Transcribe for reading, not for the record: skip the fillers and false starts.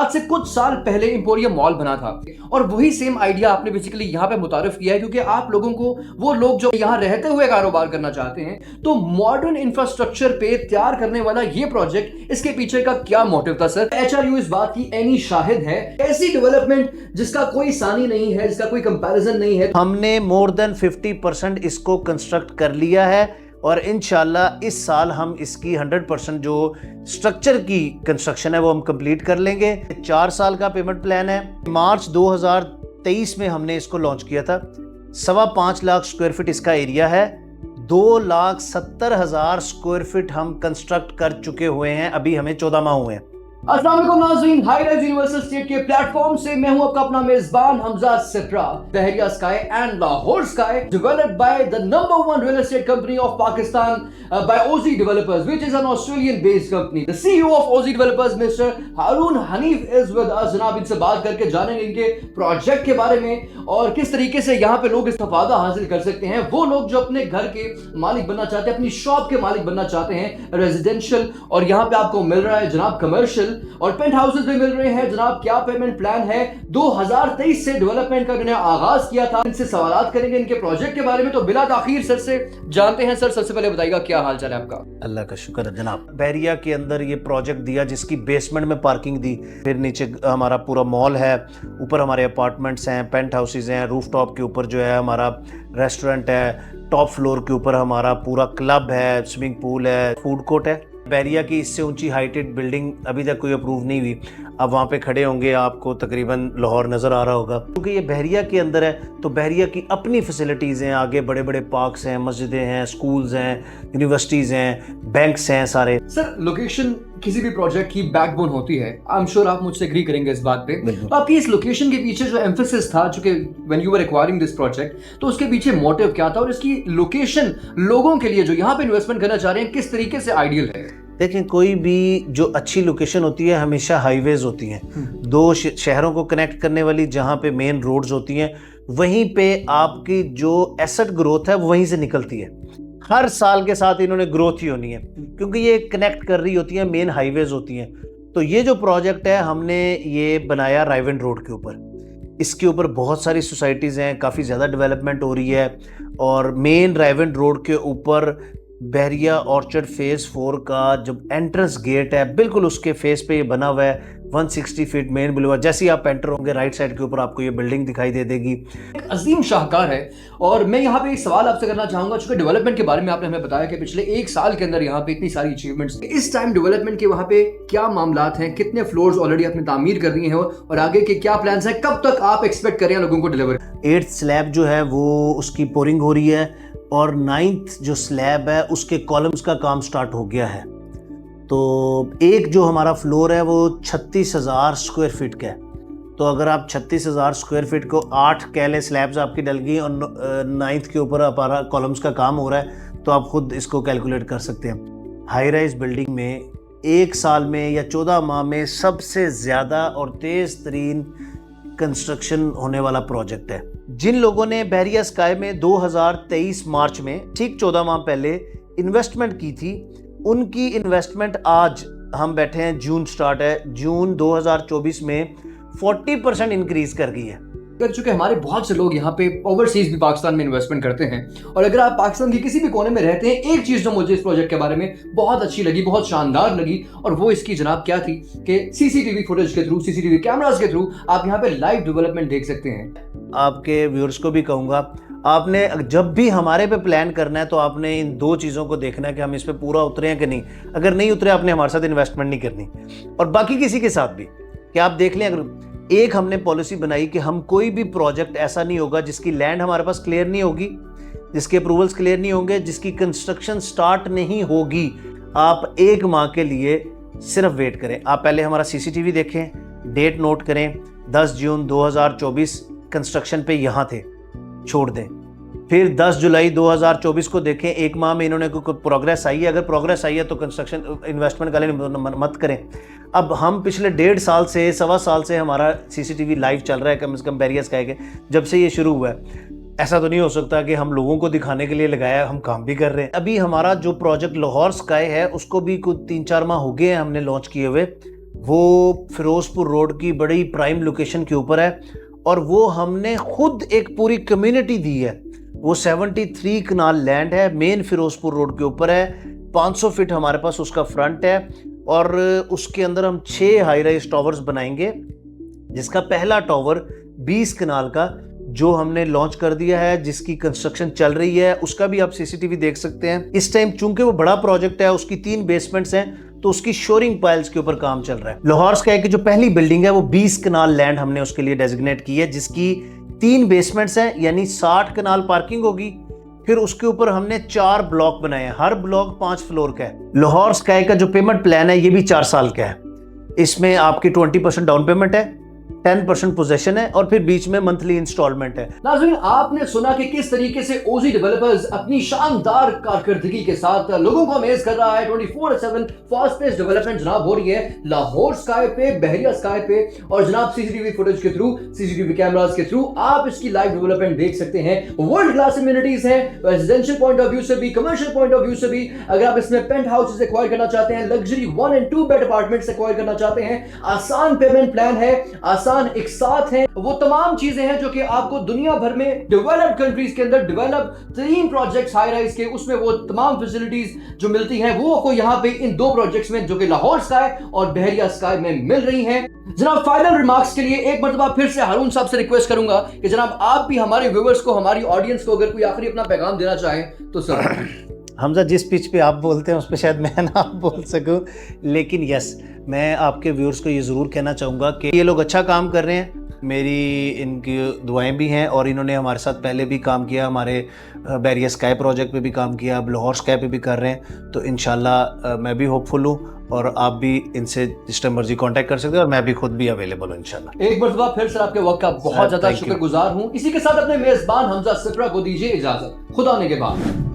आज से कुछ साल पहले एम्पोरियम मॉल बना था और वही सेम आइडिया आपने बेसिकली यहाँ पे मुतारिफ किया है, क्योंकि आप लोगों को, वो लोग जो यहाँ रहते हुए कारोबार करना चाहते हैं, तो मॉडर्न इंफ्रास्ट्रक्चर पे तैयार करने वाला ये प्रोजेक्ट, इसके पीछे का क्या मोटिव था सर? एचआरयू इस बात की ऐनी शाहिद है, ऐसी डेवलपमेंट जिसका कोई सानी नहीं है, जिसका कोई कंपैरिजन नहीं है। हमने मोर देन 50% इसको कंस्ट्रक्ट कर लिया है और इंशाल्लाह इस साल हम इसकी 100% जो स्ट्रक्चर की कंस्ट्रक्शन है वो हम कंप्लीट कर लेंगे। 4 साल का पेमेंट प्लान है। मार्च 2023 में हमने इसको लॉन्च किया था। 5.25 लाख स्क्वायर फीट इसका एरिया है। 2,70,000 स्क्वायर फीट हम कंस्ट्रक्ट कर चुके हुए हैं। अभी हमें 14 माह हुए हैं। अस्सलाम वालेकुम नाज़रीन, हाई राइज यूनिवर्सल स्टेट के प्लेटफॉर्म से मैं हूं आपका अपना मेजबान Hamza Sipra. Bahria Sky and Lahore Sky developed by the number 1 real estate company of Pakistan by OZ Developers, which is an Australian based company. The CEO of OZ Developers, Mr. Haroon Hanif is with us. जनाब, इनसे बात करके जानेंगे इनके project के बारे में और किस तरीके से यहाँ पे लोग इस्तेफादा हासिल कर सकते हैं। वो लोग जो अपने घर के मालिक बनना चाहते हैं, अपनी शॉप के मालिक बनना चाहते हैं, रेजिडेंशियल, और यहाँ पे आपको मिल रहा है जनाब कमर्शियल और पेंट हाउसेज भी मिल रहे हैं। जनाब, क्या पेमेंट प्लान है? 2023 से डेवलपमेंट का इन्होंने आगाज किया था। इनसे सवालात करेंगे इनके प्रोजेक्ट के बारे में। तो बिला ताखीर सर से जानते हैं। सर, सबसे पहले बताइएगा क्या हाल चाल है आपका? अल्लाह का शुक्र है जनाब। बहरिया के अंदर ये प्रोजेक्ट दिया जिसकी बेसमेंट में पार्किंग दी, फिर नीचे हमारा पूरा मॉल है, ऊपर हमारे अपार्टमेंट्स हैं, पेंट हाउसेज हैं, रूफ टॉप के ऊपर जो है हमारा रेस्टोरेंट है, टॉप फ्लोर के ऊपर हमारा पूरा क्लब है, स्विमिंग पूल है, फूड कोर्ट है। बहरिया की इससे ऊंची हाइटेड बिल्डिंग अभी तक कोई अप्रूव नहीं हुई। अब वहाँ पे खड़े होंगे आपको तकरीबन लाहौर नज़र आ रहा होगा, क्योंकि ये बहरिया के अंदर है। तो बहरिया की अपनी फैसिलिटीज़ हैं, आगे बड़े बड़े पार्क्स हैं, मस्जिदें हैं, स्कूल्स हैं, यूनिवर्सिटीज़ हैं, बैंक्स हैं सारे। सर, लोकेशन किसी भी प्रोजेक्ट की बैकबोन होती है। आई एम श्योर आप मुझसे एग्री करेंगे इस बात पे। तो आपकी इस लोकेशन के पीछे जो एम्फेसिस था, चूंकि when you were acquiring this project, तो उसके पीछे मोटिव क्या था और इसकी लोकेशन लोगों के लिए जो यहाँ पे इन्वेस्टमेंट करना चाह रहे हैं किस तरीके से आइडियल है? देखें, कोई भी जो अच्छी लोकेशन होती है हमेशा हाईवेज होती हैं, दो शहरों को कनेक्ट करने वाली, जहाँ पे मेन रोड्स होती हैं, वहीं पे आपकी जो एसेट ग्रोथ है वो वहीं से निकलती है। हर साल के साथ इन्होंने ग्रोथ ही होनी है, क्योंकि ये कनेक्ट कर रही होती हैं, मेन हाईवेज होती हैं। तो ये जो प्रोजेक्ट है हमने ये बनाया रायवेंड रोड के ऊपर। इसके ऊपर बहुत सारी सोसाइटीज़ हैं, काफ़ी ज़्यादा डेवलपमेंट हो रही है। और मेन रायवेंड रोड के ऊपर बहरिया ऑर्चर्ड फेज़ 4 का जो एंट्रेंस गेट है, बिल्कुल उसके फेस पे ये बना हुआ है। 160 फीट मेन बुलेवार्ड। जैसे ही आप एंटर होंगे राइट साइड के ऊपर आपको ये बिल्डिंग दिखाई दे देगी। एक अजीम शाहकार है। और मैं यहाँ पे एक सवाल आपसे करना चाहूंगा, चूंकि डेवलपमेंट के बारे में आपने हमें बताया कि पिछले 1 साल के अंदर यहाँ पे इतनी सारी अचीवमेंट्स, इस टाइम डेवलपमेंट के वहाँ पे क्या मामलात हैं, कितने फ्लोर्स ऑलरेडी आपने तामीर कर दिए हैं और आगे के क्या प्लान्स हैं, कब तक आप एक्सपेक्ट कर रहे हैं लोगों को डिलीवर? 8th स्लैब जो है वो उसकी पोरिंग हो रही है और 9th जो स्लैब है उसके कॉलम्स का काम स्टार्ट हो गया है। तो एक जो हमारा फ्लोर है वो 36,000 स्क्वायर फीट का है। तो अगर आप 36,000 स्क्वायर फीट को 8 कैले स्लैब्स आपकी डल गई और 9th के ऊपर हमारा कॉलम्स का काम हो रहा है, तो आप खुद इसको कैलकुलेट कर सकते हैं। हाई राइज बिल्डिंग में 1 साल में या 14 माह में सबसे ज़्यादा और तेज़ तरीन कंस्ट्रक्शन होने वाला प्रोजेक्ट है। जिन लोगों ने बहरिया स्काई में 2023 मार्च में, ठीक 14 माह पहले इन्वेस्टमेंट की थी, उनकी इन्वेस्टमेंट आज हम बैठे हैं, जून स्टार्ट है, जून 2024 में 40% इंक्रीज कर गई है। कर चुके हमारे बहुत से लोग यहाँ पे ओवरसीज भी पाकिस्तान में इन्वेस्टमेंट करते हैं। और अगर आप पाकिस्तान के किसी भी कोने में रहते हैं, एक चीज जो मुझे इस प्रोजेक्ट के बारे में बहुत अच्छी लगी, बहुत शानदार लगी, और वो इसकी जनाब क्या थी कि सीसीटीवी फुटेज के थ्रू, सीसीटीवी कैमरास के थ्रू आप यहाँ पे लाइव डेवलपमेंट देख सकते हैं। आपके व्यूअर्स को भी कहूँगा, आपने जब भी हमारे पे प्लान करना है तो आपने इन 2 चीज़ों को देखना है कि हम इस पे पूरा उतरे हैं कि नहीं। अगर नहीं उतरे, आपने हमारे साथ इन्वेस्टमेंट नहीं करनी। और बाकी किसी के साथ भी कि आप देख लें, अगर एक हमने पॉलिसी बनाई कि हम कोई भी प्रोजेक्ट ऐसा नहीं होगा जिसकी लैंड हमारे पास क्लियर नहीं होगी, जिसके अप्रूवल्स क्लियर नहीं होंगे, जिसकी कंस्ट्रक्शन स्टार्ट नहीं होगी। आप 1 माह के लिए सिर्फ वेट करें। आप पहले हमारा CCTV देखें, डेट नोट करें, 10 जून 2024 कंस्ट्रक्शन पे यहाँ थे, छोड़ दें। फिर 10 जुलाई 2024 को देखें, 1 माह में इन्होंने कोई प्रोग्रेस आई है। अगर प्रोग्रेस आई है तो कंस्ट्रक्शन इन्वेस्टमेंट का मत करें। अब हम पिछले 1.5 साल से, 1.25 साल से हमारा CCTV लाइव चल रहा है, कम से कम बहरिया स्काई के जब से ये शुरू हुआ है। ऐसा तो नहीं हो सकता कि हम लोगों को दिखाने के लिए लगाया, हम काम भी कर रहे हैं। अभी हमारा जो प्रोजेक्ट लाहौर स्काई है उसको भी कुछ 3-4 माह हो गए हैं हमने लॉन्च किए हुए। वो फिरोजपुर रोड की बड़ी प्राइम लोकेशन के ऊपर है और वो हमने खुद एक पूरी कम्युनिटी दी है। वो 73 कनाल लैंड है, मेन फिरोजपुर रोड के ऊपर है, 500 फीट हमारे पास उसका फ्रंट है और उसके अंदर हम 6 हाई राइज टावर्स बनाएंगे, जिसका पहला टावर 20 कनाल का जो हमने लॉन्च कर दिया है, जिसकी कंस्ट्रक्शन चल रही है, उसका भी आप सीसीटीवी देख सकते हैं। इस टाइम चूंकि वो बड़ा प्रोजेक्ट है, उसकी 3 बेसमेंट्स हैं, तो उसकी शोरिंग पाइल्स के ऊपर काम चल रहा है। लाहौर स्काई की जो पहली बिल्डिंग है वो 20 कनाल लैंड हमने उसके लिए डेजिग्नेट की है, जिसकी 3 बेसमेंट्स हैं, यानी 60 कनाल पार्किंग होगी। फिर उसके ऊपर हमने 4 ब्लॉक बनाए हैं, हर ब्लॉक 5 फ्लोर का है। लाहौर स्काई का जो पेमेंट प्लान है ये भी 4 साल का है। इसमें आपकी 20% डाउन पेमेंट है, 10% पोजेशन है और फिर बीच में मंथली इंस्टॉलमेंट है। नाज़रीन, आपने सुना कि किस तरीके से ओजी डेवलपर्स अपनी शानदार कारकर्दगी के साथ लोगों को अमेज कर रहा है। 24/7 फास्ट पेस डेवलपमेंट जनाब हो रही है लाहौर स्काई पे, बहरिया स्काई पे, और जनाब सीसीटीवी फुटेज के थ्रू, सीसीटीवी कैमरास के थ्रू आप इसकी लाइव डेवलपमेंट देख सकते हैं। वर्ल्ड क्लास इम्यूनिटीज हैं, रेजिडेंशियल पॉइंट ऑफ व्यू से भी, कमर्शियल पॉइंट ऑफ व्यू से भी। अगर आप इसमें पेंट हाउसेस एक्वायर करना चाहते हैं, luxury 1 and 2 bed apartments acquire करना चाहते हैं, आसान पेमेंट प्लान है, आसान एक साथ है, वो तमाम चीजें हैं जो कि आपको दुनिया भर में डेवलप्ड कंट्रीज के अंदर डेवलप 3 प्रोजेक्ट्स हाई राइज के, उसमें वो तमाम फैसिलिटीज जो मिलती हैं वो आपको यहाँ पे इन 2 प्रोजेक्ट्स में, जो कि लाहौर स्काई और बहरिया स्काई में मिल रही हैं। जनाब, फाइनल रिमार्क्स के लिए एक मरतबा फिर से हारून साहब से रिक्वेस्ट करूंगा कि जनाब आप भी हमारे व्यूअर्स को, हमारी ऑडियंस को अगर कोई आखिरी अपना पैगाम देना चाहें तो सर। हमजा, जिस पिच पे आप बोलते हैं उस पर शायद मैं ना बोल सकूं, लेकिन यस, मैं आपके व्यूअर्स को ये ज़रूर कहना चाहूँगा कि ये लोग अच्छा काम कर रहे हैं, मेरी इनकी दुआएं भी हैं और इन्होंने हमारे साथ पहले भी काम किया, हमारे बहरिया स्काई प्रोजेक्ट पे भी काम किया, अब लाहौर स्काई पे भी कर रहे हैं। तो इंशाल्लाह मैं भी होपफुल हूँ और आप भी इनसे जिस टाइम मर्जी कांटेक्ट कर सकते हो और मैं भी खुद भी अवेलेबल हूँ इंशाल्लाह। एक मरतबा फिर सर आपके वक्त का बहुत ज़्यादा शुक्रगुजार हूँ। इसी के साथ अपने मेज़बान हमजा सिप्रा को दीजिए इजाज़त। खुदा ने के बाद।